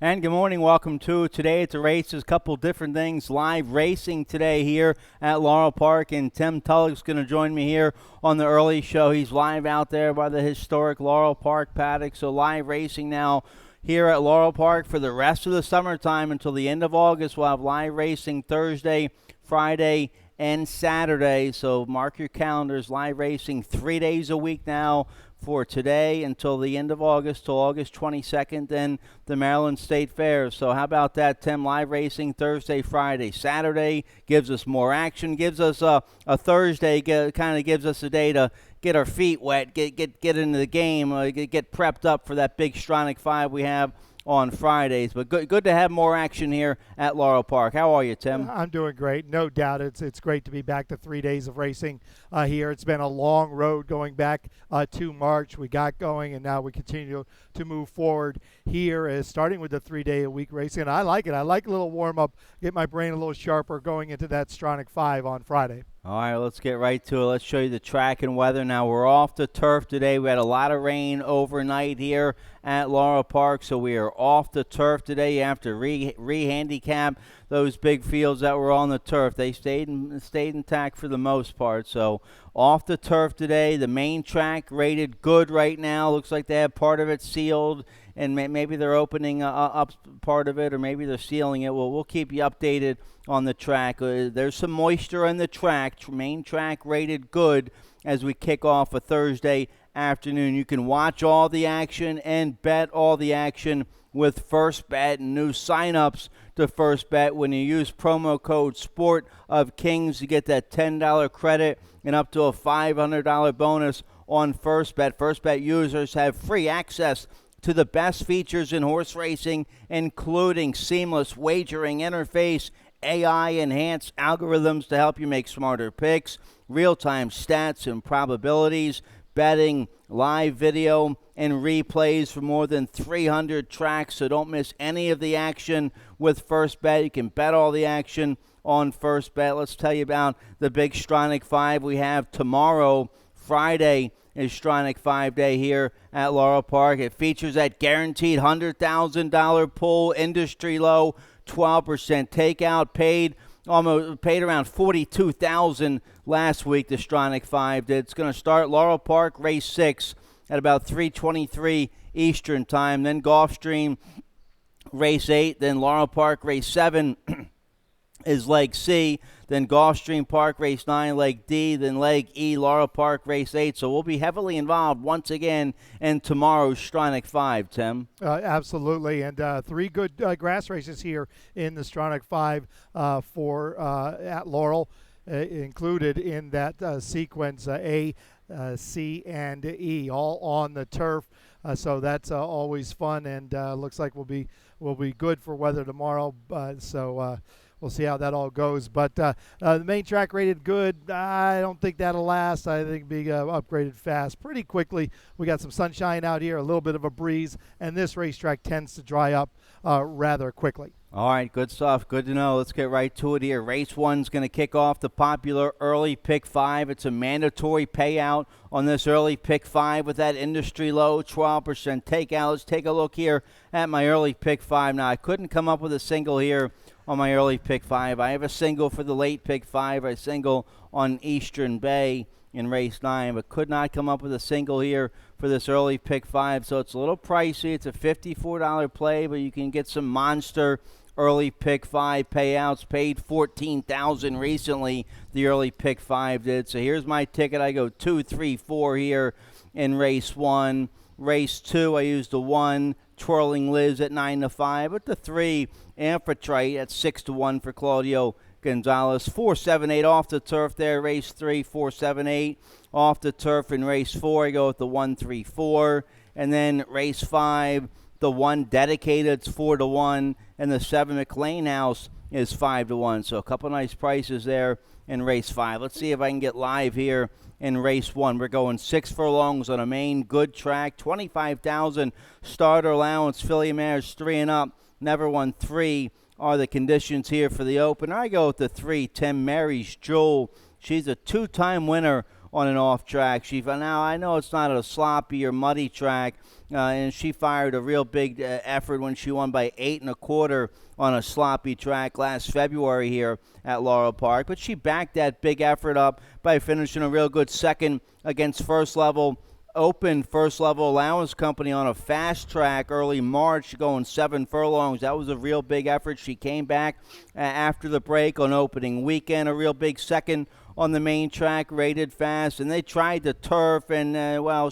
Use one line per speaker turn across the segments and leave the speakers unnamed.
And good morning. Welcome to Today at the Races. Couple different things. Live racing today here at Laurel Park. And Tim Tulloch's going to join me here on the early show. He's live out there by the historic Laurel Park paddock. So live racing now here at Laurel Park for the rest of the summertime until the end of August. We'll have live racing Thursday, Friday, and Saturday. So mark your calendars. Live racing 3 days a week now for today until the end of August, till August 22nd, then the Maryland State Fair. So how about that, Tim? Live racing Thursday, Friday. Saturday gives us more action, gives us a Thursday, kind of gives us a day to get our feet wet, get into the game, get prepped up for that big Stronach 5 we have on Fridays. But good to have more action here at Laurel Park. How are you, Tim?
I'm doing great. No doubt it's great to be back to 3 days of racing here. It's been a long road going back to March. We got going, and now we continue to move forward here, starting with the 3-day-a-week racing. And I like it. I like a little warm-up, get my brain a little sharper going into that Stronach 5 on Friday.
All right, let's get right to it. Let's show you the track and weather. Now, we're off the turf today. We had a lot of rain overnight here at Laurel Park, so we are off the turf today. You have to re-handicap those big fields that were on the turf. They stayed intact for the most part. So off the turf today. The main track rated good right now. Looks like they have part of it sealed, and maybe they're opening up part of it, or maybe they're sealing it. Well, we'll keep you updated on the track. There's some moisture in the track. Main track rated good as we kick off a Thursday afternoon. You can watch all the action and bet all the action with First Bet, and new sign-ups to First Bet. When you use promo code Sport of Kings, you get that $10 credit and up to a $500 bonus on First Bet. First Bet users have free access to the best features in horse racing, including seamless wagering interface, AI-enhanced algorithms to help you make smarter picks, real-time stats and probabilities, betting, live video, and replays for more than 300 tracks. So don't miss any of the action with First Bet. You can bet all the action on First Bet. Let's tell you about the big Stronach 5 we have tomorrow. Friday is Stronach 5 Day here at Laurel Park. It features that guaranteed $100,000 pull, industry low, 12% takeout, paid around $42,000 last week. The Stronach 5 did. It's going to start Laurel Park race 6 at about 3:23 Eastern time. Then Gulfstream race 8. Then Laurel Park race 7 is leg C. Then Gulfstream Park race 9, leg D. Then leg E, Laurel Park race 8. So we'll be heavily involved once again in tomorrow's Stronach 5, Tim.
Absolutely, and 3 good grass races here in the Stronach 5 at Laurel, included in that sequence A, C, and E, all on the turf. So that's always fun, and looks like will be good for weather tomorrow. We'll see how that all goes. But the main track rated good. I don't think that'll last. I think it'll be upgraded fast pretty quickly. We got some sunshine out here, a little bit of a breeze, and this racetrack tends to dry up rather quickly.
All right, good stuff. Good to know. Let's get right to it here. Race 1's going to kick off the popular early pick 5. It's a mandatory payout on this early pick 5 with that industry low 12% takeout. Let's take a look here at my early pick 5. Now, I couldn't come up with a single here on my early pick 5. I have a single for the late pick 5, a single on Eastern Bay in race 9, but could not come up with a single here for this early pick 5. So it's a little pricey. It's a $54 play, but you can get some monster early pick 5 payouts. Paid $14,000 recently, the early pick 5 did. So here's my ticket. I go 2, 3, 4 here in race 1. Race 2, I used the 1, Twirling Liz at 9-5, but the 3, Amphitrite at 6-1 for Claudio Gonzalez. 4, 7, 8 off the turf there. Race 3, 4, 7, 8 off the turf. In race 4, I go with the 1, 3, 4. And then race 5, the 1 Dedicated, it's 4-1. And the 7 McLean House is 5-1. So a couple nice prices there in race 5. Let's see if I can get live here in race 1. We're going 6 furlongs on a main good track. $25,000 starter allowance. Filly mares 3 and up. Never won 3 are the conditions here for the opener. I go with the 3, Tim Mary's Jewel. She's a 2-time winner on an off track. Now I know it's not a sloppy or muddy track, and she fired a real big effort when she won by 8 1/4 on a sloppy track last February here at Laurel Park. But she backed that big effort up by finishing a real good second against First Level Allowance Company on a fast track early March, going 7 furlongs. That was a real big effort. She came back after the break on opening weekend, a real big second on the main track, rated fast. And they tried the turf, and,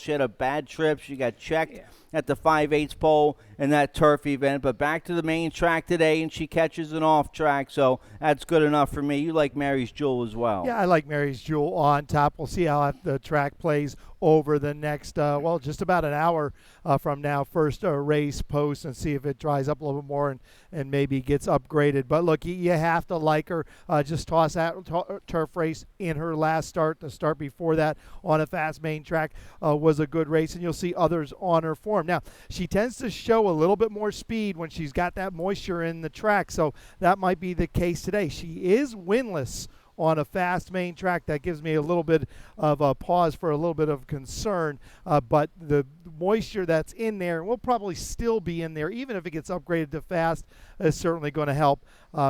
she had a bad trip. She got checked at the 5/8 pole in that turf event. But back to the main track today, and she catches an off track. So that's good enough for me. You like Mary's Jewel as well.
Yeah, I like Mary's Jewel on top. We'll see how the track plays over the next, just about an hour from now. First race post, and see if it dries up a little bit more and maybe gets upgraded. But look, you have to like her. Just toss that turf race in her last start. The start before that on a fast main track was a good race, and you'll see others on her form. Now, she tends to show a little bit more speed when she's got that moisture in the track, so that might be the case today. She is winless on a fast main track. That gives me a little bit of a pause for a little bit of concern, but the moisture that's in there will probably still be in there, even if it gets upgraded to fast, is certainly going to help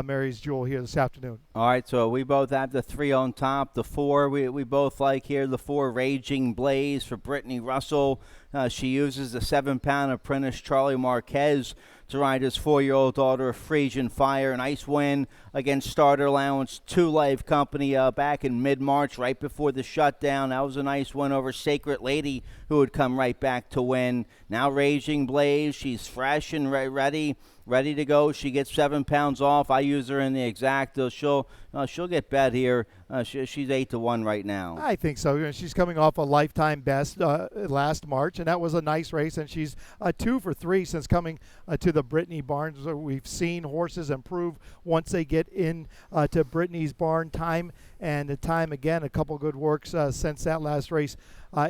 Mary's Jewel here this afternoon.
All right, so we both have the 3 on top. The 4 we both like here. The 4, Raging Blaze for Brittany Russell. She uses the 7-pound apprentice Charlie Marquez to ride his 4-year-old daughter, Frisian Fire. A nice win against Starter Allowance 2 Life Company back in mid-March, right before the shutdown. That was a nice win over Sacred Lady, who would come right back to win. Now Raging Blaze, she's fresh and ready to go. She gets 7 pounds off. I use her in the exacta. She'll get bet here. She's 8 to 1 right now.
I think so. She's coming off a lifetime best last March, and that was a nice race. And she's 2 for 3 since coming to the Brittany Barns. We've seen horses improve once they get in to Brittany's barn time and time again. A couple good works since that last race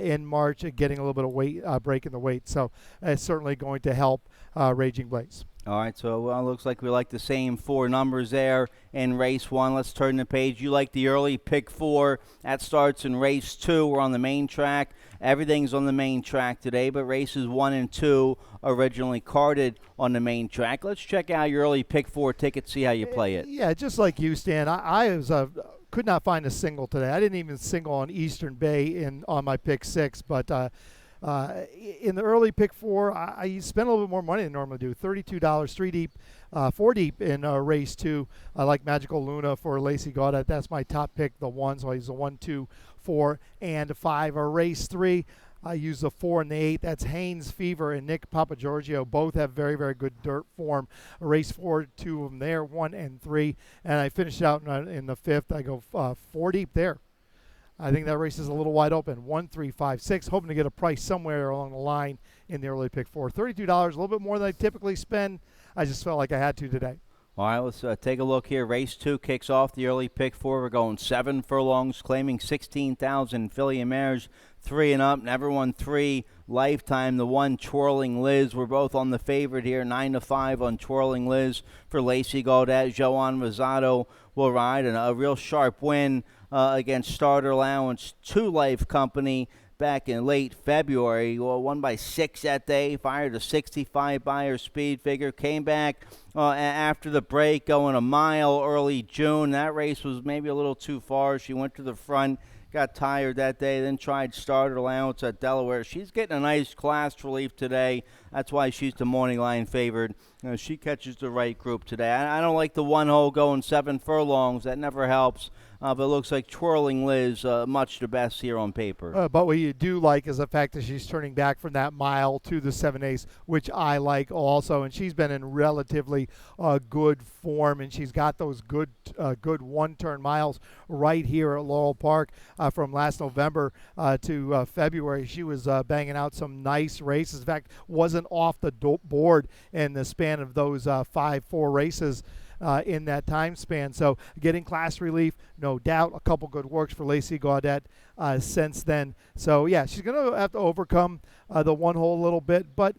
in March, getting a little bit of weight break in the weight. So it's certainly going to help Raging Blaze.
All right, so looks like we like the same 4 numbers there in race 1. Let's turn the page. You like the early pick 4. That starts in race 2. We're on the main track. Everything's on the main track today, but races 1 and 2 originally carded on the main track. Let's check out your early pick 4 ticket, see how you play it.
Yeah, just like you, Stan. I was could not find a single today. I didn't even single on Eastern Bay on my pick 6, but in the early pick 4, I spent a little bit more money than I normally do. $32, 3 deep, 4 deep in race 2. I like Magical Luna for Lacey Gaudet. That's my top pick, the 1. So I use the 1, 2, 4, and 5. Race 3, I use the 4 and the 8. That's Haynes Fever and Nick Papagiorgio. Both have very, very good dirt form. Race 4, 2 of them there, 1 and 3. And I finished out in the 5th. I go 4 deep there. I think that race is a little wide open. 1, 3, 5, 6. Hoping to get a price somewhere along the line in the early pick 4. $32, a little bit more than I typically spend. I just felt like I had to today.
All right, let's take a look here. Race 2 kicks off the early pick 4. We're going 7 furlongs, claiming 16,000 filly and mares, 3 and up. Never won 3 lifetime. The 1, Twirling Liz. We're both on the favorite here, 9 to 5 on Twirling Liz for Lacey Gaudet. Joan Rosado will ride, and a real sharp win against Starter Allowance 2 Life Company back in late February. Won by 6 that day, fired a 65 by her speed figure, came back after the break, going a mile early June. That race was maybe a little too far. She went to the front, got tired that day, then tried Starter Allowance at Delaware. She's getting a nice class relief today. That's why she's the morning line favored. She catches the right group today. I don't like the 1 hole going 7 furlongs. That never helps. But it looks like Twirling Liz much the best here on paper.
But what you do like is the fact that she's turning back from that mile to the 7/8, which I like also. And she's been in relatively good form, and she's got those good one-turn miles right here at Laurel Park from last November to February. She was banging out some nice races. In fact, wasn't off the board in the span of those 5-4 races in that time span. So getting class relief, no doubt. A couple good works for Lacey Gaudet since then. So, yeah, she's going to have to overcome the 1 hole a little bit. But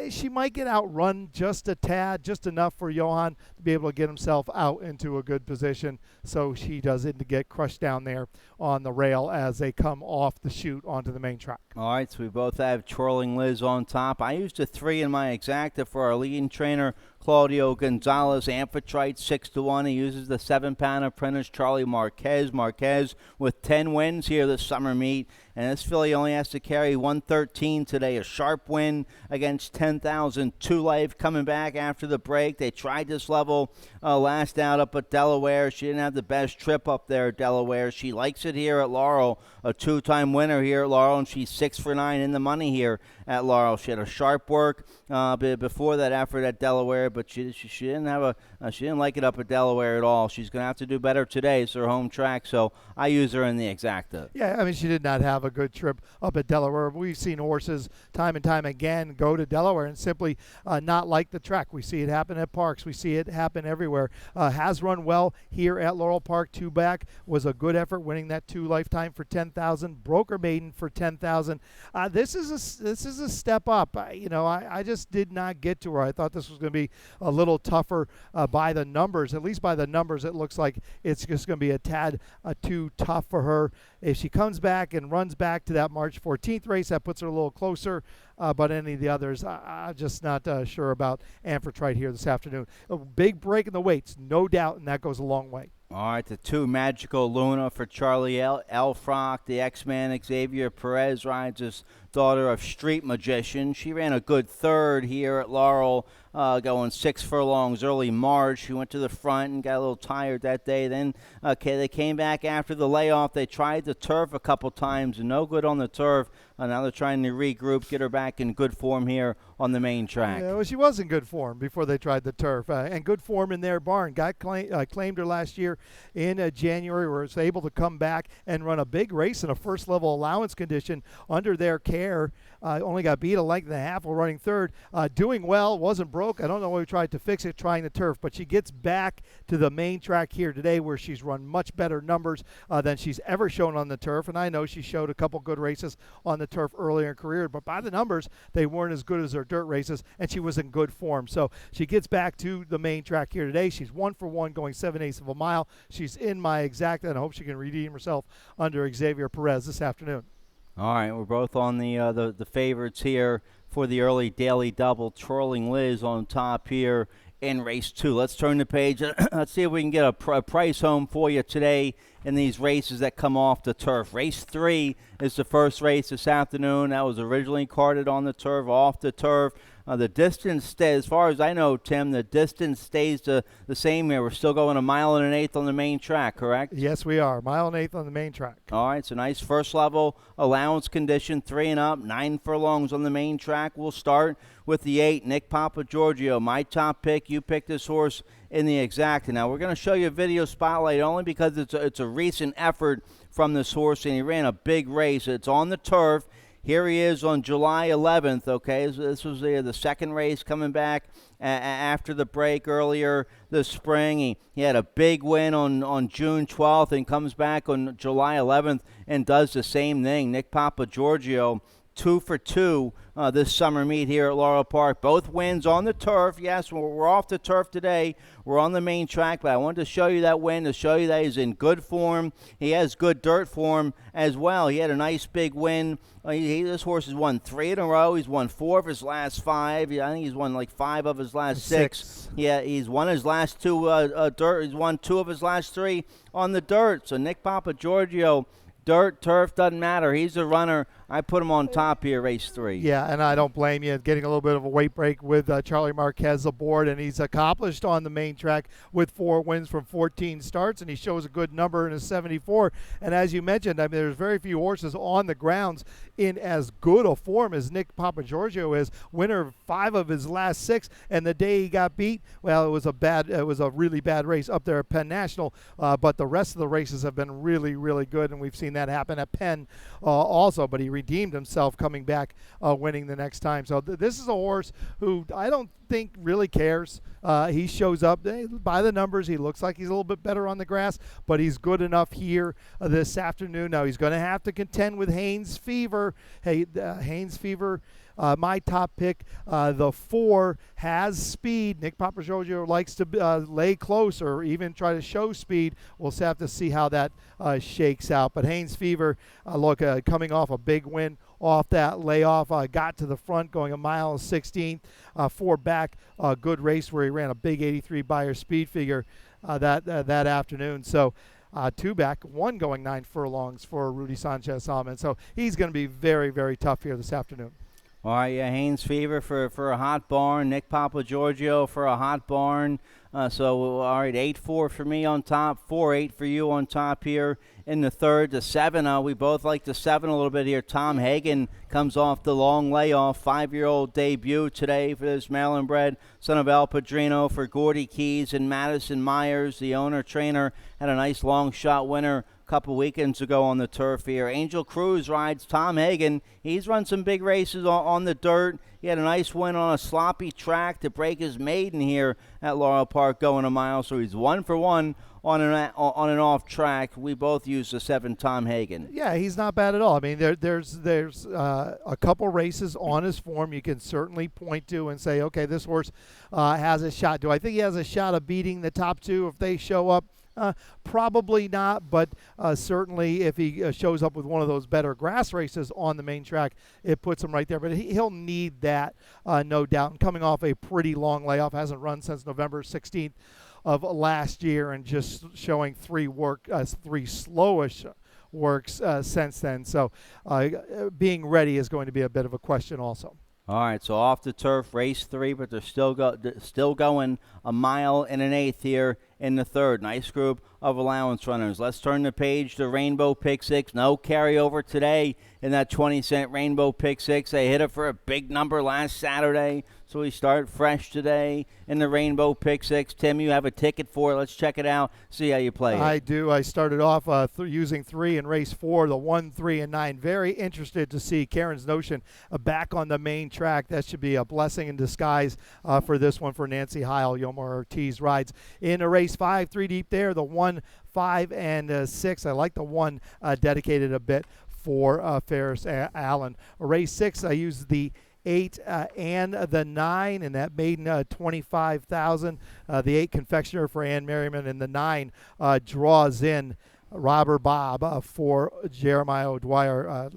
She might get outrun just a tad, just enough for Johan to be able to get himself out into a good position so she doesn't get crushed down there on the rail as they come off the chute onto the main track.
All right, so we both have Twirling Liz on top. I used a 3 in my exacta for our leading trainer, Claudio Gonzalez. Amphitrite 6-1. He uses the 7-pound apprentice, Charlie Marquez. Marquez with 10 wins here this summer meet. And this filly only has to carry 113 today. A sharp win against 10,000. 2 Life coming back after the break. They tried this level last out up at Delaware. She didn't have the best trip up there at Delaware. She likes it here at Laurel. A 2-time winner here at Laurel, and she's 6 for 9 in the money here at Laurel. She had a sharp work before that effort at Delaware, but she didn't have she didn't like it up at Delaware at all. She's going to have to do better today. It's her home track, so I use her in the exacta.
Yeah, I mean, she did not have a good trip up at Delaware. We've seen horses time and time again go to Delaware and simply not like the track. We see it happen at Parks. We see it happen everywhere. Has run well here at Laurel Park. 2 back was a good effort, winning that 2 Lifetime for 10,000. Broker Maiden for 10,000. This is a step up. I just did not get to her. I thought this was going to be a little tougher by the numbers. At least by the numbers, it looks like it's just going to be a tad too tough for her. If she comes back and runs back to that March 14th race, that puts her a little closer. But any of the others, I'm just not sure about Amphitrite here this afternoon. A big break in the weights, no doubt, and that goes a long way.
All right, the 2 Magical Luna for Charlie Elfrock. The X-Man Xavier Perez rides his daughter of Street Magician. She ran a good 3rd here at Laurel, going 6 furlongs early March. She went to the front and got a little tired that day. Then they came back after the layoff. They tried the turf a couple times, and no good on the turf. Now they're trying to regroup, get her back in good form here on the main track.
Yeah, well, she was in good form before they tried the turf, and good form in their barn. Claimed her last year in January, where was able to come back and run a big race in a first-level allowance condition under their care. Only got beat a length and a half while running 3rd. Doing well, wasn't broke. I don't know why we tried to fix it trying the turf, but she gets back to the main track here today where she's run much better numbers than she's ever shown on the turf. And I know she showed a couple good races on the turf earlier in her career, but by the numbers, they weren't as good as her dirt races, and she was in good form. So she gets back to the main track here today. She's 1 for 1 going 7/8 of a mile. She's in my exacta, and I hope she can redeem herself under Xavier Perez this afternoon.
All right, we're both on the favorites here for the early daily double. Twirling Liz on top here in race 2. Let's turn the page. Let's see if we can get a price home for you today in these races that come off the turf. Race 3 is the first race this afternoon. That was originally carded on the turf, off the turf. The distance stays, as far as I know, Tim, the distance stays the same here. We're still going 1 1/8 on the main track, correct?
Yes, we are. 1 1/8 on the main track.
All right, so nice first level allowance condition, 3 and up, 9 furlongs on the main track. We'll start with the 8, Nick Papa Giorgio, my top pick. You picked this horse in the exacta. Now, we're going to show you a video spotlight only because it's a recent effort from this horse, and he ran a big race. It's on the turf. Here he is on July 11th, okay? So this was the second race coming back after the break earlier this spring. He had a big win on June 12th and comes back on July 11th and does the same thing. Nick Papa Giorgio, 2 for 2 this summer meet here at Laurel Park. Both wins on the turf. Yes, we're off the turf today. We're on the main track, but I wanted to show you that win to show you that he's in good form. He has good dirt form as well. He had a nice big win. This horse has won 3 in a row. He's won 4 of his last 5. I think he's won like 5 of his last 6. Yeah, he's won his last 2 dirt. He's won 2 of his last 3 on the dirt. So Nick Papa Giorgio, dirt, turf, doesn't matter. He's a runner. I put him on top here, race 3.
Yeah, and I don't blame you. Getting a little bit of a weight break with Charlie Marquez aboard, and he's accomplished on the main track with 4 wins from 14 starts, and he shows a good number in his 74. And as you mentioned, I mean, there's very few horses on the grounds in as good a form as Nick Papa Giorgio is. Winner of 5 of his last 6, and the day he got beat, well, it was a really bad race up there at Penn National. But the rest of the races have been really, really good, and we've seen that happen at Penn also. But he redeemed himself coming back winning the next time. So this is a horse who I don't think really cares. He shows up by the numbers. He looks like he's a little bit better on the grass, but he's good enough here this afternoon. Now he's going to have to contend with Haynes Fever. Hey, Haynes Fever, my top pick. The 4 has speed. Nick Papagiorgio likes to lay close or even try to show speed. We'll have to see how that shakes out. But Haynes Fever, look, coming off a big win off that layoff, got to the front going 1:16. 4 back, good race where he ran a big 83 Beyer speed figure that afternoon. So 2 back, 1 going 9 furlongs for Rudy Sanchez Salmon. So he's going to be very, very tough here this afternoon.
All right, yeah, Haynes Fever for a hot barn. Nick Papagiorgio for a hot barn. So, all right, 8-4 for me on top, 4-8 for you on top here in the third. The 7, we both like the 7 a little bit here. Tom Hagen comes off the long layoff, 5-year-old debut today for this Maryland-bred son of El Padrino for Gordy Keys and Madison Myers. The owner-trainer had a nice long shot winner couple weekends ago on the turf here. Angel Cruz rides Tom Hagen. He's run some big races on the dirt. He had a nice win on a sloppy track to break his maiden here at Laurel Park going a mile. So he's 1 for 1 on an off track. We both use the 7 Tom Hagen.
Yeah, he's not bad at all. I mean, there's a couple races on his form you can certainly point to and say, okay, this horse has a shot. Do I think he has a shot of beating the top 2 if they show up? Probably not, but certainly if he shows up with one of those better grass races on the main track, it puts him right there. But he'll need that, no doubt. And coming off a pretty long layoff, hasn't run since November 16th of last year, and just showing 3 slowish works since then. So being ready is going to be a bit of a question also.
All right, so off the turf, race 3, but they're still going 1.125 miles here in the third. Nice group of allowance runners. Let's turn the page to Rainbow Pick 6. No carryover today in that 20-cent Rainbow Pick 6. They hit it for a big number last Saturday, so we start fresh today in the Rainbow Pick 6. Tim, you have a ticket for it. Let's check it out, see how you play it.
I do. I started off using 3 in race 4, the 1, 3, and 9. Very interested to see Karen's Notion back on the main track. That should be a blessing in disguise for this one for Nancy Heil. Yomar Ortiz rides in a race 5, 3 deep there, the 1, 5, and 6. I like the 1 dedicated a bit for Ferris Allen. Race 6, I used the 8 and the 9, and that maiden 25,000. The 8 Confectioner for Ann Merriman, and the 9 draws in Robber Bob for Jeremiah O'Dwyer.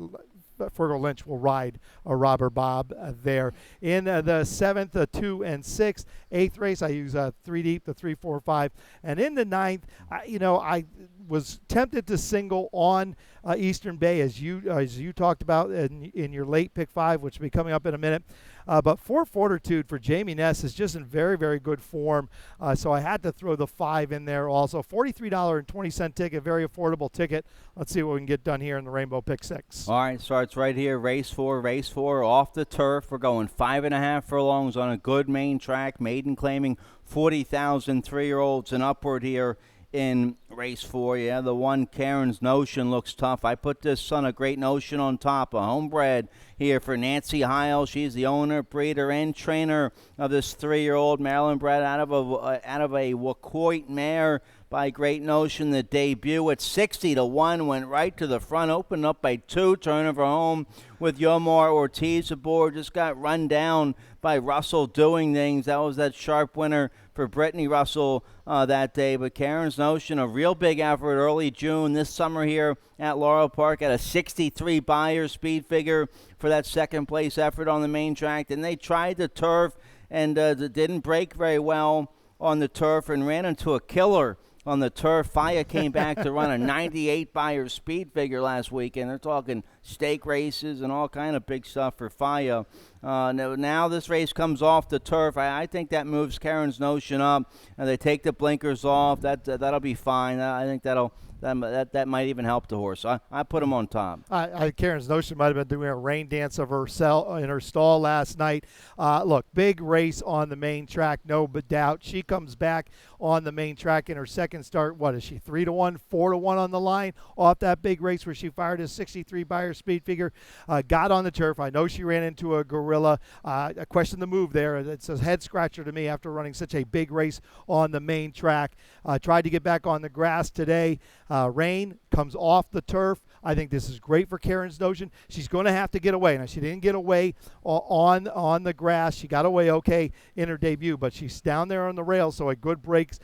Fergal Lynch will ride a Robber Bob there. In the 7th, 2 and 6. 8th race, I use 3 deep, the 3, 4, 5. And in the 9th, I was tempted to single on Eastern Bay, as you talked about in your late pick 5, which will be coming up in a minute. But Fort Fortitude for Jamie Ness is just in very, very good form. So I had to throw the 5 in there also. $43.20 ticket, very affordable ticket. Let's see what we can get done here in the Rainbow Pick 6.
All right, starts right here, race 4 off the turf. We're going 5.5 furlongs on a good main track. Maiden claiming 40,000 3-year-olds and upward here in race 4. Yeah, the 1 Karen's Notion looks tough. I put this Son of Great Notion on top, a homebred here for Nancy Heil. She's the owner, breeder, and trainer of this 3-year-old Maryland bred out of a Wacoit mare by Great Notion. The debut at 60-1 went right to the front, opened up by 2, turning for home with Yomar Ortiz aboard. Just got run down by Russell Doing Things. That was that sharp winner for Brittany Russell that day. But Karen's Notion, a real big effort early June this summer here at Laurel Park at a 63 Beyer speed figure for that second place effort on the main track. And they tried the turf and didn't break very well on the turf and ran into a killer on the turf. Faya came back to run a 98 Beyer speed figure last weekend. They're talking stake races and all kind of big stuff for Faya. Now this race comes off the turf. I think that moves Karen's Notion up. They take the blinkers off. That'll be fine. I think that'll that might even help the horse. I put him on top.
Karen's Notion might have been doing a rain dance of her in her stall last night. Look, big race on the main track, no doubt. She comes back on the main track in her second start. What is she, 3-1, 4-1 on the line off that big race where she fired a 63 by her speed figure, got on the turf. I know she ran into a gorilla. I question the move there. It's a head scratcher to me after running such a big race on the main track. Tried to get back on the grass today. Rain comes off the turf. I think this is great for Karen's Notion. She's going to have to get away. Now, she didn't get away on the grass. She got away okay in her debut, but she's down there on the rails, so a good break's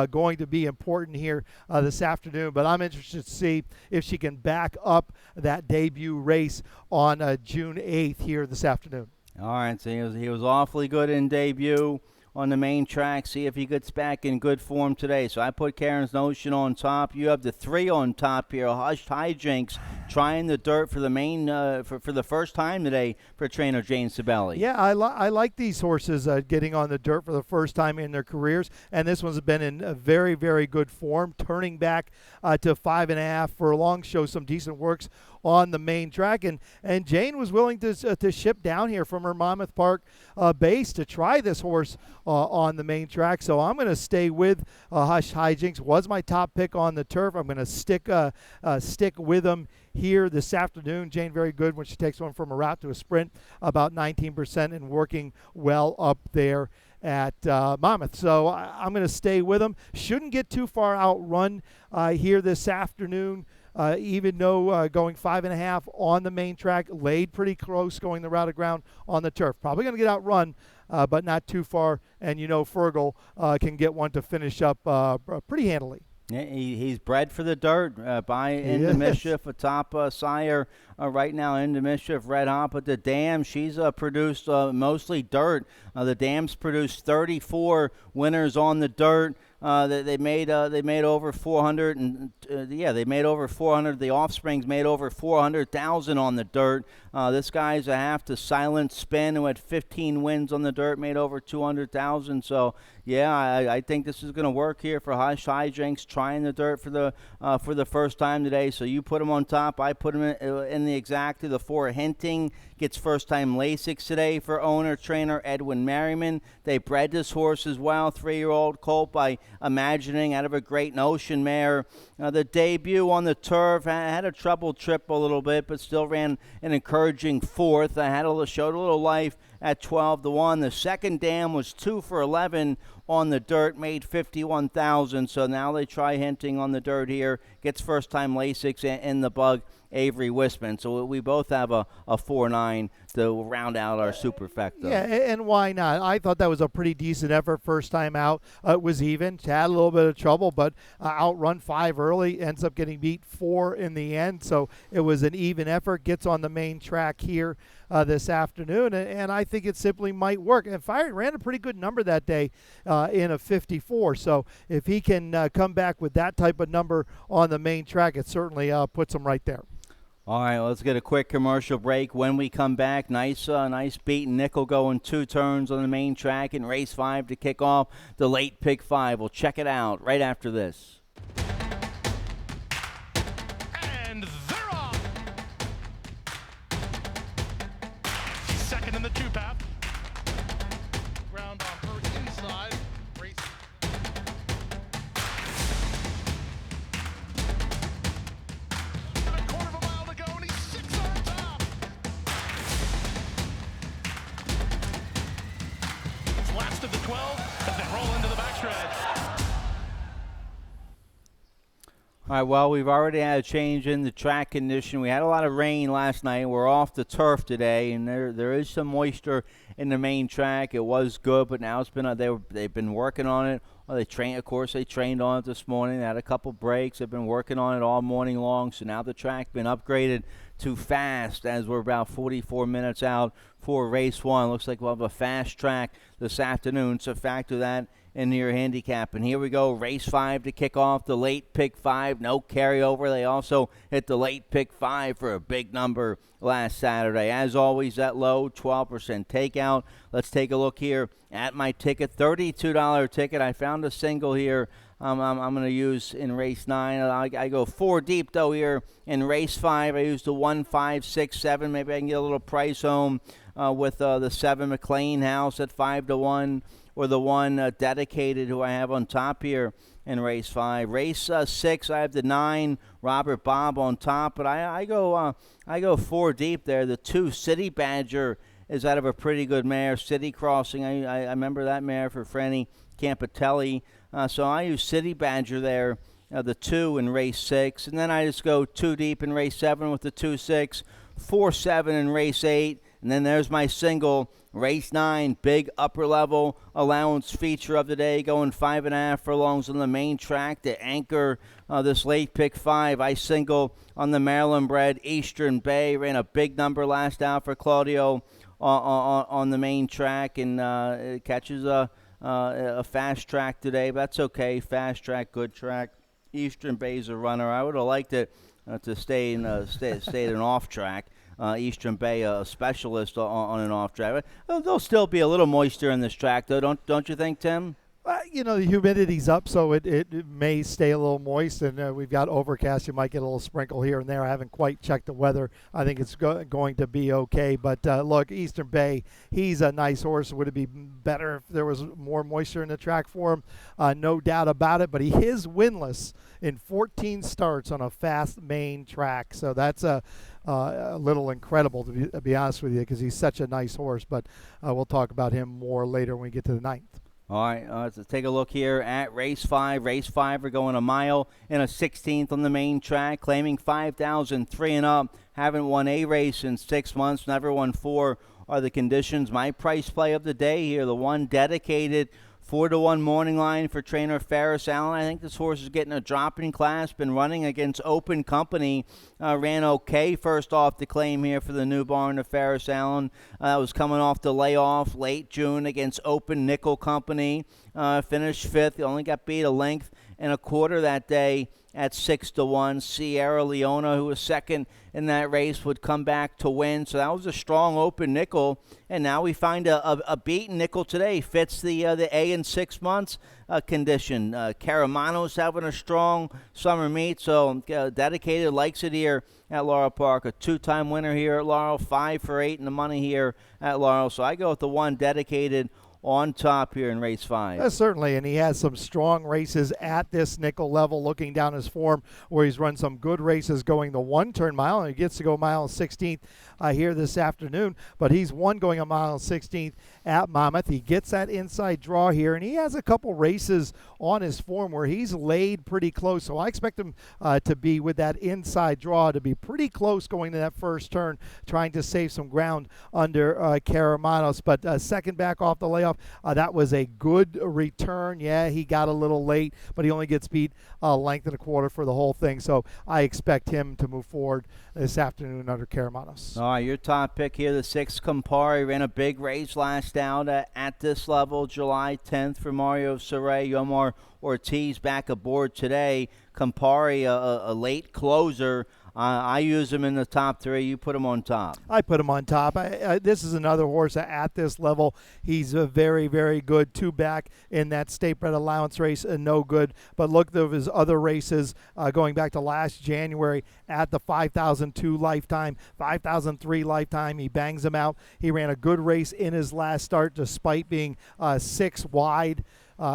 going to be important here this afternoon. But I'm interested to see if she can back up that debut race on June 8th here this afternoon.
All right, so he was awfully good in debut on the main track. See if he gets back in good form today. So I put Karen's Notion on top. You have the 3 on top here. Hushed Hijinks trying the dirt for the main for the first time today for trainer Jane Sibeli.
Yeah, I like these horses getting on the dirt for the first time in their careers, and this one's been in a very, very good form, turning back to 5.5 furlongs, shows some decent works on the main track, and Jane was willing to ship down here from her Monmouth Park base to try this horse on the main track. So I'm going to stay with Hush Hijinks. Was my top pick on the turf. I'm going to stick with them here this afternoon. Jane very good when she takes one from a route to a sprint, about 19% and working well up there at Monmouth. So I'm going to stay with them. Shouldn't get too far outrun here this afternoon. Even though going 5.5 on the main track, laid pretty close going the route of ground on the turf. Probably going to get outrun, but not too far. And Fergal can get one to finish up pretty handily.
Yeah, he's bred for the dirt by Into Mischief, a top sire right now. Into Mischief, Red Hot, but the Dam, she's produced mostly dirt. The Dam's produced 34 winners on the dirt. They made over 400, and they made over 400. The Offsprings made over 400,000 on the dirt. This guy's a half to Silent Spin, who had 15 wins on the dirt, made over 200,000. So yeah, I think this is going to work here for Hush Hijinks, trying the dirt for the first time today. So you put him on top. I put him in the exacta. The 4 Hinting gets first time Lasix today for owner trainer Edwin Merriman. They bred this horse as well, 3-year-old colt by Imagining out of a Great Notion mare. The debut on the turf had a trouble trip a little bit, but still ran an encouraging 4th. I showed a little life at 12-1. The second Dam was 2 for 11 on the dirt, made 51,000. So now they try Hinting on the dirt here. Gets first time Lasix in the bug, Avery Wisman. So we both have a 4-9 to round out our superfecta.
Yeah, and why not? I thought that was a pretty decent effort first time out. It was even. Had a little bit of trouble, but outrun 5 early, ends up getting beat 4 in the end. So it was an even effort. Gets on the main track here this afternoon, and I think it simply might work. And Fire ran a pretty good number that day in a 54. So if he can come back with that type of number on the main track, it certainly puts him right there.
All right, let's get a quick commercial break. When we come back, nice beating nickel going 2 turns on the main track in race 5 to kick off the late pick 5. We'll check it out right after this.
And they're off. Second in the 2-path. Ground on her inside. Race. Last of the 12 as they roll into the backstretch.
All right, well, we've already had a change in the track condition. We had a lot of rain last night. We're off the turf today, and there is some moisture in the main track. It was good, but now it's been they've been working on it. Well, they trained on it this morning. They had a couple breaks. They've been working on it all morning long. So now the track's been upgraded to fast as we're about 44 minutes out for race 1. Looks like we'll have a fast track this afternoon. So factor that into your handicap. And here we go, race 5 to kick off the late pick 5. No carryover. They also hit the late pick 5 for a big number last Saturday. As always, that low 12% takeout. Let's take a look here at my ticket. $32 ticket. I found a single here I'm going to use in race 9. I go 4 deep, though, here in race 5. I use the 1, 5, 6, 7. Maybe I can get a little price home with the 7 McLean House at 5-1, or the 1 Dedicated, who I have on top here in race 5. Race 6, I have the 9 Robert Bob on top, but I go 4 deep there. The 2 City Badger is out of a pretty good mare, City Crossing. I remember that mare for Franny Campitelli. So I use City Badger there, the 2 in race 6. And then I just go 2 deep in race 7 with the 2, 6, 4, 7 in race 8. And then there's my single, race 9, big upper level allowance feature of the day, going 5.5 furlongs on the main track to anchor this late pick 5. I single on the Maryland bred Eastern Bay. Ran a big number last out for Claudio on the main track, and it catches a fast track today, but that's okay. Fast track, good track. Eastern Bay's a runner. I would have liked it to stay in an off track. Eastern Bay, a specialist on an off track. There'll still be a little moisture in this track, though, don't you think, Tim?
The humidity's up, so it may stay a little moist, and we've got overcast. You might get a little sprinkle here and there. I haven't quite checked the weather. I think it's going to be okay. But look, Eastern Bay, he's a nice horse. Would it be better if there was more moisture in the track for him? No doubt about it. But he is winless in 14 starts on a fast main track. So that's a little incredible, to be honest with you, because he's such a nice horse. But we'll talk about him more later when we get to the 9th.
All right, let's take a look here at race 5. Race 5, we're going a mile and a 16th on the main track, claiming 5,003 and up. Haven't won a race in 6 months, never won 4 are the conditions. My price play of the day here, the 1 Dedicated, 4-1 morning line for trainer Ferris Allen. I think this horse is getting a drop in class. Been running against Open Company. Ran okay first off the claim here for the new barn of Ferris Allen. Was coming off the layoff late June against Open Nickel Company. Finished 5th. Only got beat a length and a quarter that day at 6-1. Sierra Leona, who was second in that race, would come back to win. So that was a strong Open Nickel. And now we find a beaten Nickel today. Fits the A in 6 months condition. Caramano's having a strong summer meet. So Dedicated likes it here at Laurel Park. A 2-time winner here at Laurel. 5 for 8 in the money here at Laurel. So I go with the 1 Dedicated on top here in race 5.
Certainly, and he has some strong races at this nickel level, looking down his form, where he's run some good races going the 1-turn mile, and he gets to go mile and 16th here this afternoon, but he's won going a mile and 16th at Monmouth. He gets that inside draw here, and he has a couple races on his form where he's laid pretty close, so I expect him to be with that inside draw, to be pretty close going to that first turn, trying to save some ground under Caramanos, but second back off the layoff. That was a good return. Yeah, he got a little late, but he only gets beat a length and a quarter for the whole thing. So I expect him to move forward this afternoon under Caramanos.
All right, your top pick here, the 6 Campari. Ran a big race last out at this level, July 10th for Mario Saray. Yomar Ortiz back aboard today. Campari, a late closer. I use him in the top 3. You put him on top.
I put him on top. This is another horse at this level. He's a very, very good 2-back in that state bred allowance race, no good. But look at his other races going back to last January at the 5,002 lifetime, 5,003 lifetime. He bangs them out. He ran a good race in his last start despite being 6 wide.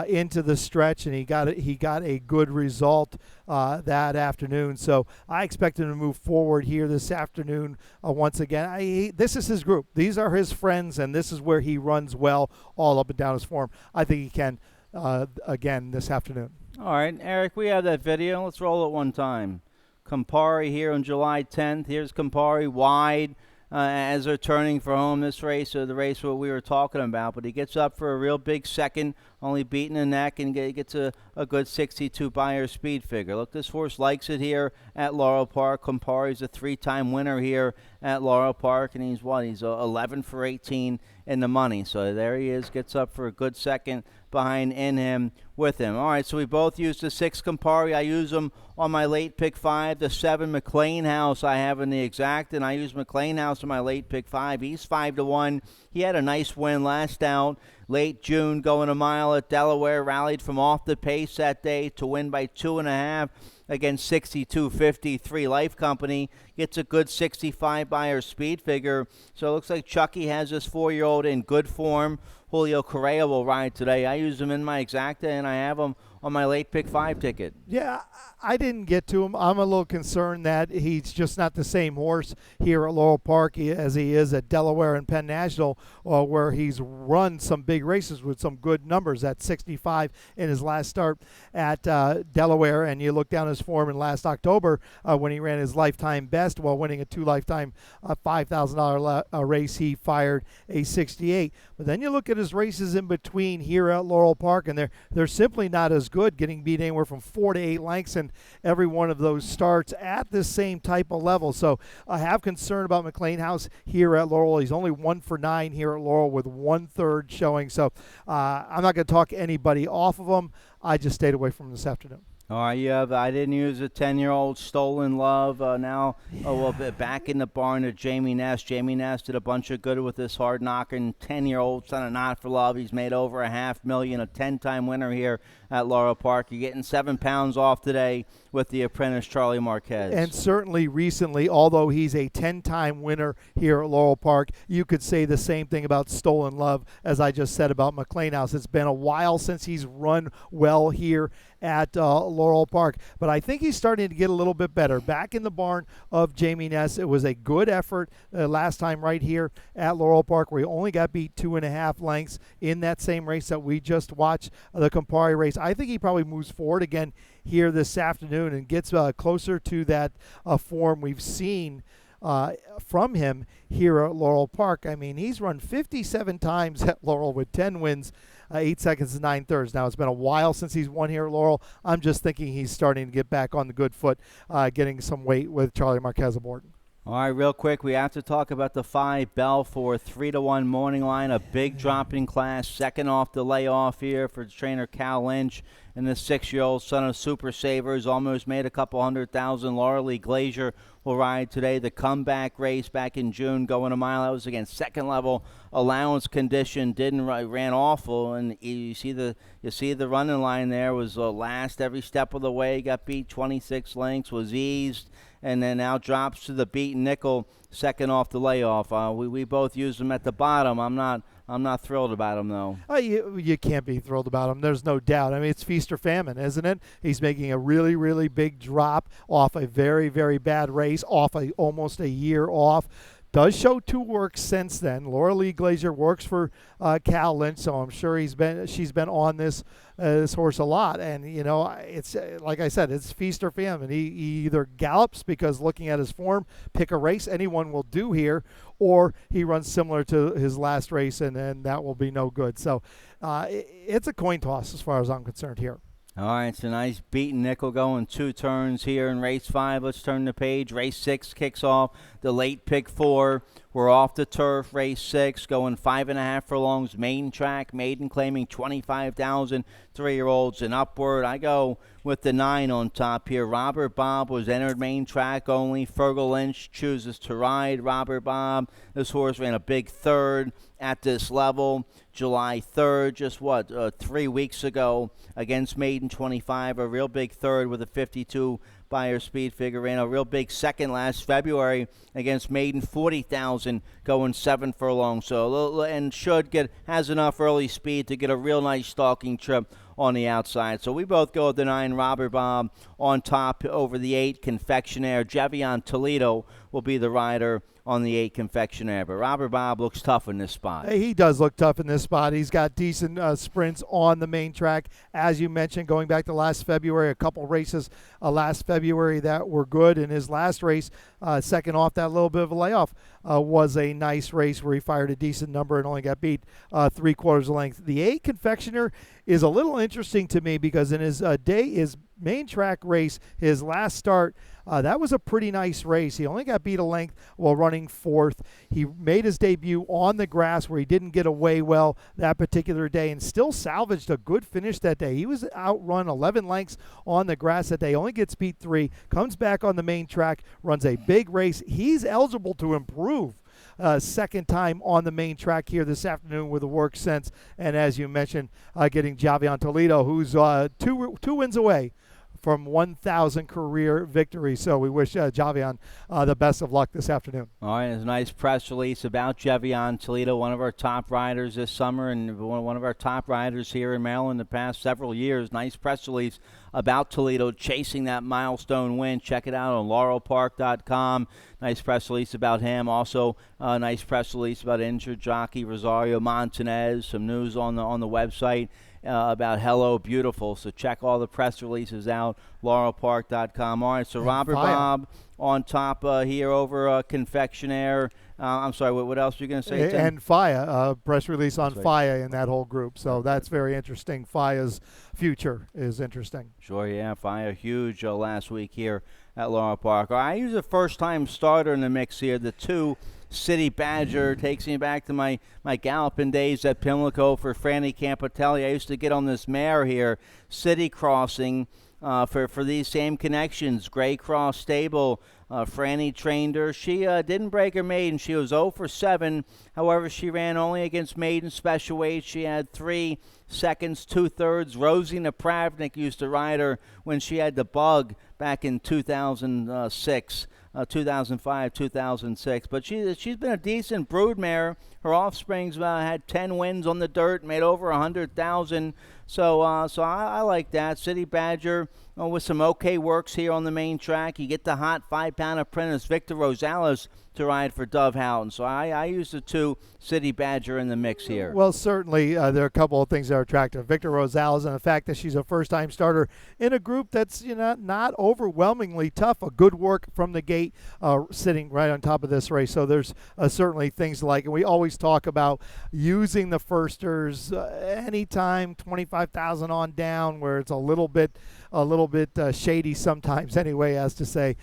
Into the stretch, and he got a good result that afternoon. So I expect him to move forward here this afternoon once again. This is his group. These are his friends, and this is where he runs well all up and down his form. I think he can again this afternoon.
All right, Eric, we have that video. Let's roll it one time. Campari here on July 10th. Here's Campari wide. As they're turning for home this race, or the race what we were talking about. But he gets up for a real big second, only beating the neck, and gets a good 62 buyer speed figure. Look, this horse likes it here at Laurel Park. Campari's a 3-time winner here at Laurel Park, and he's 11 for 18 in the money. So there he is, gets up for a good second behind In Him with him. All right, so we both used the 6 Campari. I use him on my late pick 5. The 7 McLean House I have in the exact, and I use McLean House in my late pick 5. He's 5-1. He had a nice win last out. late June, going a mile at Delaware, rallied from off the pace that day to win by 2.5 against 62.53. Life Company gets a good 65 by her speed figure. So it looks like Chucky has this 4-year-old in good form. Julio Correa will ride today. I use him in my exacta, and I have him on my late pick 5 ticket.
Yeah, I didn't get to him. I'm a little concerned that he's just not the same horse here at Laurel Park as he is at Delaware and Penn National, where he's run some big races with some good numbers at 65 in his last start at Delaware. And you look down his form in last October when he ran his lifetime best while winning a 2 lifetime $5,000 race. He fired a 68. But then you look at his races in between here at Laurel Park, and they're simply not as good, getting beat anywhere from 4 to 8 lengths in every one of those starts at the same type of level. So I have concern about McLean House here at Laurel. He's only 1 for 9 here at Laurel with 1/3 showing. So I'm not going to talk anybody off of him. I just stayed away from him this afternoon.
All right, I didn't use a 10-year-old Stolen Love. Now, back in the barn of Jamie Ness. Jamie Ness did a bunch of good with this hard-knocking 10-year-old son of Not for Love. He's made over $500,000, a 10-time winner here at Laurel Park. You're getting 7 pounds off today with the apprentice Charlie Marquez.
And certainly recently, although he's a 10-time winner here at Laurel Park, you could say the same thing about Stolen Love as I just said about McLean House. It's been a while since he's run well here at Laurel Park, but I think he's starting to get a little bit better. Back in the barn of Jamie Ness, it was a good effort last time right here at Laurel Park, where he only got beat 2.5 lengths in that same race that we just watched, the Campari race. I think he probably moves forward again here this afternoon and gets closer to that form we've seen from him here at Laurel Park. I mean, he's run 57 times at Laurel with 10 wins, 8 seconds and 9/3. Now, it's been a while since he's won here at Laurel. I'm just thinking he's starting to get back on the good foot, getting some weight with Charlie Marquez aboard.
All right, real quick, we have to talk about the 5 Belfour 3-1 morning line, a big drop in class, second off the layoff here for trainer Cal Lynch. And the 6-year-old son of Super Savers almost made a couple $100,000. Laura Lee Glazier will ride today. The comeback race back in June, going a mile. That was against second level allowance condition. Ran awful, and you see the running line there was last every step of the way. Got beat 26 lengths, was eased, and then now drops to the beaten nickel, second off the layoff. We both used him at the bottom. I'm not thrilled about him, though.
You can't be thrilled about him. There's no doubt. I mean, it's feast or famine, isn't it? He's making a really, really big drop off a very, very bad race, off almost a year off. Does show 2 works since then. Laura Lee Glazier works for Cal Lynch, so I'm sure she's been on this horse a lot. And it's like I said, it's feast or famine. He either gallops because looking at his form, pick a race anyone will do here, or he runs similar to his last race, and then that will be no good. So it's a coin toss as far as I'm concerned here.
All right, it's a nice beaten nickel going 2 turns here in race 5. Let's turn the page. Race 6 kicks off the late pick 4. We're off the turf. Race 6 going 5.5 furlongs. Maiden track. Maiden claiming 25,000 3-year-olds and upward. I go with the 9 on top here. Robert Bob was entered main track only. Fergal Lynch chooses to ride Robert Bob. This horse ran a big 3rd at this level July 3rd, just 3 weeks ago against Maiden 25, a real big 3rd with a 52 by her speed figure. Ran a real big 2nd last February against Maiden 40,000, going 7 furlongs. So and has enough early speed to get a real nice stalking trip on the outside. So we both go with the 9 Robert Bob on top over the 8 Confectionaire. Javion Toledo will be the rider on the 8 Confectionaire. But Robert Bob looks tough in this spot.
He does look tough in this spot. He's got decent sprints on the main track. As you mentioned, going back to last February, a couple races last February that were good. In his last race, second off that little bit of a layoff, was a nice race where he fired a decent number and only got beat 3/4 length. The 8 Confectioner is a little interesting to me because in his his main track race, his last start, that was a pretty nice race. He only got beat a length while running 4th. He made his debut on the grass where he didn't get away well that particular day and still salvaged a good finish that day. He was outrun 11 lengths on the grass that day, only gets beat 3, comes back on the main track, runs a big race. He's eligible to improve second time on the main track here this afternoon with a work sense. And as you mentioned, getting Javion Toledo, who's two wins away from 1,000 career victories. So we wish Javion the best of luck this afternoon.
All right, there's a nice press release about Javion Toledo, one of our top riders this summer and one of our top riders here in Maryland the past several years. Nice press release about Toledo chasing that milestone win. Check it out on laurelpark.com. Nice press release about him. Also, a nice press release about injured jockey Rosario Montanez. Some news on the website about Hello Beautiful. So check all the press releases out, laurelpark.com. All right, so Robert Bob on top here over Confectionaire. I'm sorry, what else were you going to say, Tim?
And FIA, press release on FIA in that whole group. So that's very interesting. FIA's future is interesting.
Sure, yeah. FIA huge last week here at Laurel Park. I use a first-time starter in the mix here, the 2 City Badger. Takes me back to my galloping days at Pimlico for Franny Campitelli. I used to get on this mare here, City Crossing, for these same connections. Gray Cross Stable, Franny trained her. She didn't break her maiden. She was 0 for 7. However, she ran only against maiden special weight. She had 3 seconds, 2/3. Rosie Napravnik used to ride her when she had the bug back in 2006. 2005, 2006. But she's been a decent broodmare. Her offspring's had 10 wins on the dirt, made over 100,000. So I like that. City Badger with some okay works here on the main track. You get the hot 5-pound apprentice Victor Rosales to ride for Dove Houghton. So I use the 2 City Badger in the mix here.
Well, certainly there are a couple of things that are attractive. Victor Rosales and the fact that she's a first-time starter in a group that's not overwhelmingly tough. A good work from the gate, sitting right on top of this race. So there's certainly things like, and we always talk about using the firsters anytime 25,000 on down, where it's a little bit shady sometimes anyway, as to say,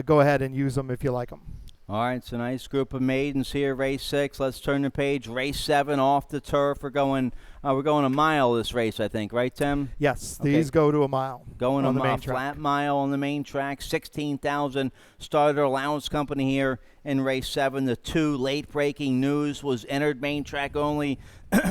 go ahead and use them if you like them.
All right, it's a nice group of maidens here, race 6. Let's turn the page. Race 7 off the turf. We're going a mile this race, I think, right, Tim?
Yes,
okay.
These go to a mile.
Going a flat mile on the main track. 16,000 starter allowance company here in race 7. The 2 late breaking news was entered main track only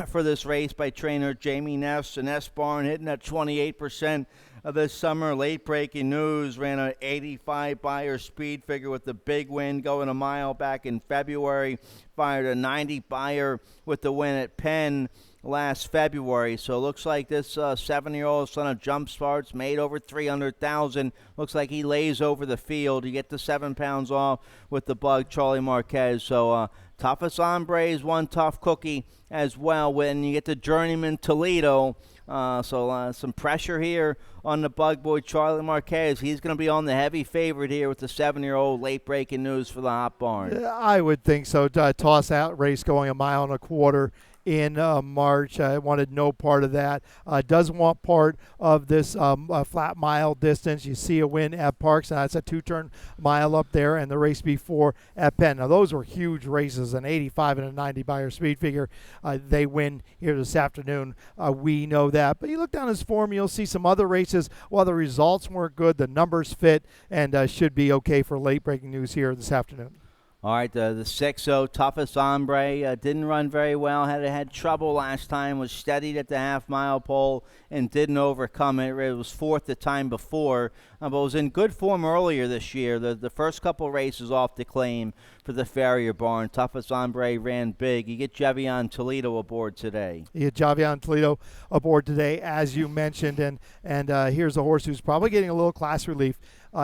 for this race by trainer Jamie Ness. And Ness Barn hitting at 28%. This summer, late breaking news ran an 85 Beyer speed figure with the big win going a mile back in February. Fired a 90 Beyer with the win at Penn last February. So it looks like this 7-year-old son of Jump Starts made over 300,000. Looks like he lays over the field. You get the 7 pounds off with the bug, Charlie Marquez. So Toughest Hombre is one tough cookie as well. When you get the Journeyman Toledo, some pressure here on the bug boy Charlie Marquez. He's going to be on the heavy favorite here with the 7-year-old late breaking news for the Hot Barn.
I would think so. Toss out race going a mile and a quarter in March. I wanted no part of that. Doesn't want part of this flat mile distance. You see a win at Parks, and that's a 2-turn mile up there, and the race before at Penn. Now, those were huge races, an 85 and a 90 Beyer speed figure. They win here this afternoon. We know that. But you look down his form, you'll see some other races. While the results weren't good, the numbers fit, and should be okay for late breaking news here this afternoon.
All right, the 6-0 Toughest Hombre didn't run very well. Had trouble last time. Was steadied at the half-mile pole and didn't overcome it. It was fourth the time before, but was in good form earlier this year. The first couple races off the claim for the Farrier Barn. Toughest Hombre ran big. You get Javion Toledo aboard today.
You get Javion Toledo aboard today, as you mentioned, and here's a horse who's probably getting a little class relief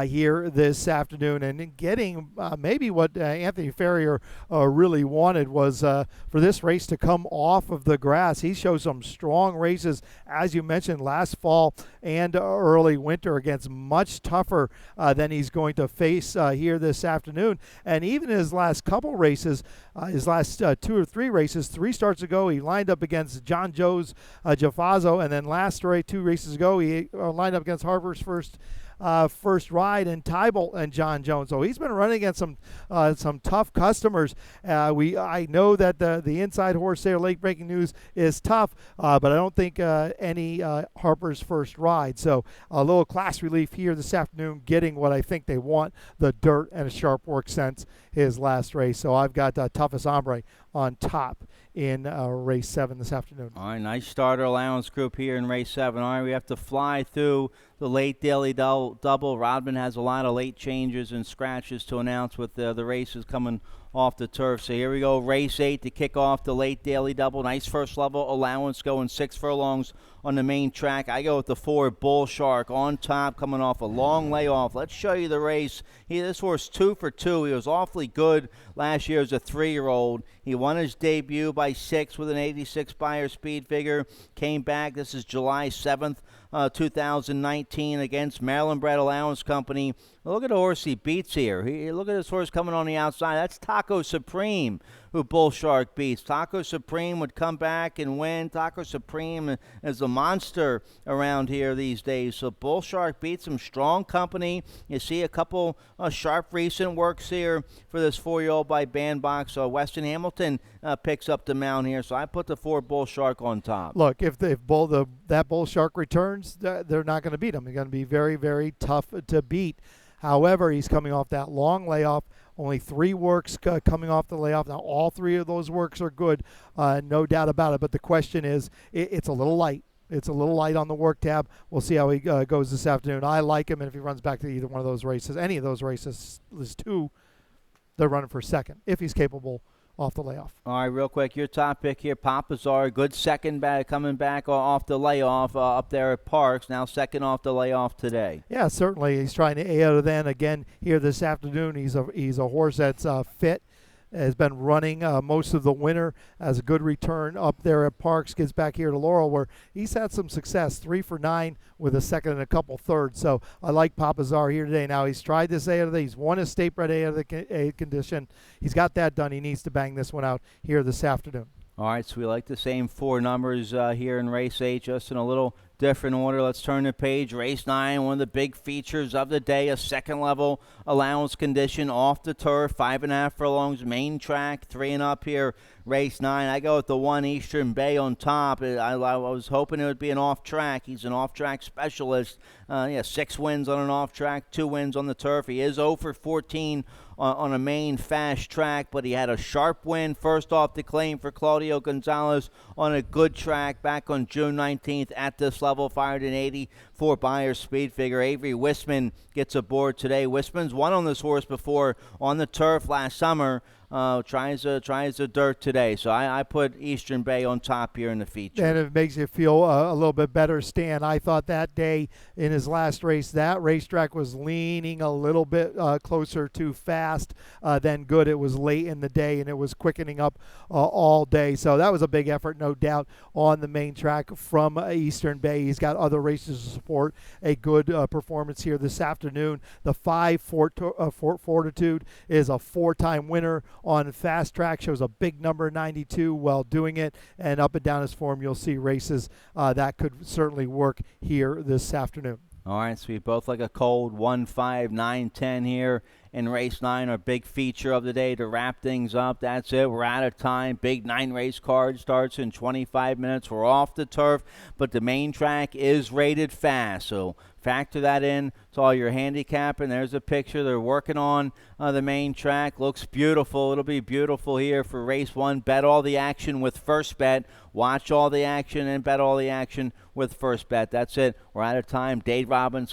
here this afternoon, and getting maybe what Anthony Farrier really wanted was for this race to come off of the grass. He showed some strong races, as you mentioned, last fall and early winter against much tougher than he's going to face here this afternoon. And even his last couple races, his last 2 or 3 races, 3 starts ago, he lined up against John Joe's Jaffazo, and then last 2 races ago, he lined up against Harper's First First Ride and Tybalt and John Jones. So he's been running against some tough customers. I know that the inside horse there, Late Breaking News, is tough, but I don't think any Harper's First Ride. So a little class relief here this afternoon, getting what I think they want, the dirt and a sharp work sense, his last race. So I've got Toughest Hombre on top in race 7 this afternoon.
All right, nice starter allowance group here in race 7. All right, we have to fly through the late daily double. Rodman has a lot of late changes and scratches to announce with the races coming off the turf. So here we go, race 8 to kick off the late daily double. Nice first level allowance going 6 furlongs on the main track. I go with the 4 Bull Shark on top, coming off a long layoff. Let's show you the race. This horse 2 for 2. He was awfully good last year as a 3-year-old. He won his debut by 6 with an 86 Beyer speed figure. Came back. This is July 7th. 2019 against Maryland Bred Allowance Company. Look at the horse he beats here. Look at this horse coming on the outside. That's Taco Supreme, who Bull Shark beats. Taco Supreme would come back and win. Taco Supreme is a monster around here these days. So Bull Shark beats him. Strong company. You see a couple sharp recent works here for this 4-year-old by Bandbox. So Weston Hamilton picks up the mount here. So I put the 4 Bull Shark on top.
Look, if that Bull Shark returns, they're not going to beat him. They're going to be very, very tough to beat. However, he's coming off that long layoff. Only 3 works coming off the layoff. Now, all 3 of those works are good, no doubt about it. But the question is, it's a little light. It's a little light on the work tab. We'll see how he goes this afternoon. I like him, and if he runs back to either one of those races, any of those races, there's 2, they're running for second, if he's capable off the layoff.
All right, real quick, your top pick here, Papazar, good second back, coming back off the layoff up there at Parks. Now second off the layoff today.
Yeah, certainly. He's trying to aid then again here this afternoon. He's a horse that's fit. Has been running most of the winter, has a good return up there at Parks, gets back here to Laurel where he's had some success, 3 for 9 with a second and a couple thirds. So I like Papazar here today. Now he's tried this A out of the, he's won his state bred A out of the A condition. He's got that done. He needs to bang this one out here this afternoon.
All right, so we like the same 4 numbers here in race 8, just in a little different order. Let's turn the page. Race 9, one of the big features of the day, a second level allowance condition off the turf, 5.5 furlongs, main track, 3 and up here. Race 9, I go with the 1 Eastern Bay on top. I was hoping it would be an off track. He's an off track specialist. 6 wins on an off track, 2 wins on the turf. He is 0 for 14 on a main fast track, but he had a sharp win first off the claim for Claudio Gonzalez on a good track back on June 19th at this level, fired an 84 Beyer speed figure. Avery Wisman gets aboard today. Wisman's won on this horse before on the turf last summer. Tries the dirt today. So I put Eastern Bay on top here in the feature.
And it makes you feel a little bit better, Stan. I thought that day in his last race, that racetrack was leaning a little bit closer to fast than good. It was late in the day, and it was quickening up all day. So that was a big effort, no doubt, on the main track from Eastern Bay. He's got other races to support a good performance here this afternoon. The 5 Fortitude is a 4-time winner on fast track, shows a big number 92 while doing it, and up and down his form you'll see races that could certainly work here this afternoon.
All right, so we both like a cold 1, 5, 9, 10 here in race 9, our big feature of the day to wrap things up. That's it. We're out of time. Big 9 race card starts in 25 minutes. We're off the turf, but the main track is rated fast, so factor that in to all your handicapping. There's a picture. They're working on the main track. Looks beautiful. It'll be beautiful here for race 1. Bet all the action with First Bet. Watch all the action and bet all the action with First Bet. That's it. We're out of time. Dave Robbins.